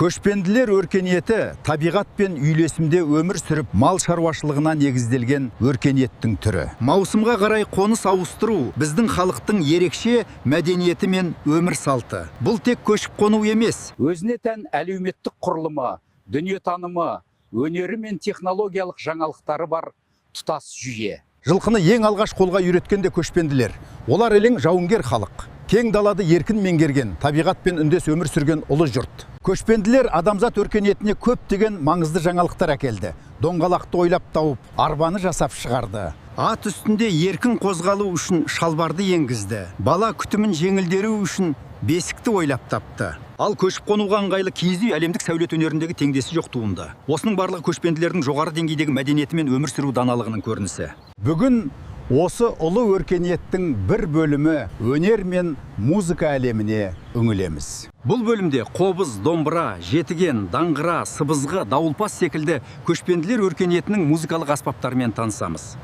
Көшпенділер өркениеті табиғатпен үйлесімде өмір сүріп, мал шаруашылығына негізделген өркениеттің түрі. Маусымға қарай қоныс ауыстыру біздің халықтың ерекше мәдениеті мен өмір салты. Бұл тек көшіп қону емес, өзіне тән әлеуметтік құрылымы, дүниетанымы, өнері мен технологиялық жаңалықтары бар тұтас жүйе. Жылқыны ең алғаш қолға үйреткенде көшпенділер. Олар елің жауынгер халық. Кең далады еркін меңгерген, табиғатпен үндес өмір сүрген ұлы жұрт. Көшпенділер адамзат өркениетіне көптеген маңызды жаңалықтар әкелді. Доңғалақты ойлап тауып, арбаны жасап шығарды. Ат үстінде еркін қозғалу үшін шалбарды енгізді. Бала күтімін жеңілдеру үшін бесікті ойлап тапты. Ал көшіп қонуға ыңғайлы киіз үй әлемдік сәулет өнеріндегі теңдесі жоқ туынды. Осының барлығы көшпенділердің жоғары деңгейдегі мәдениеті мен өмір сүру даналығының көрінісі. Бүгін осы ұлы өркениеттің бір бөлімі өнер мен музыка әлеміне үңілеміз. Бұл бөлімде қобыз, домбыра, жетіген, даңғыра, сыбызғы, дауылпаз секілді көшпенділер өркениетінің музыкалық аспаптарымен танысамыз.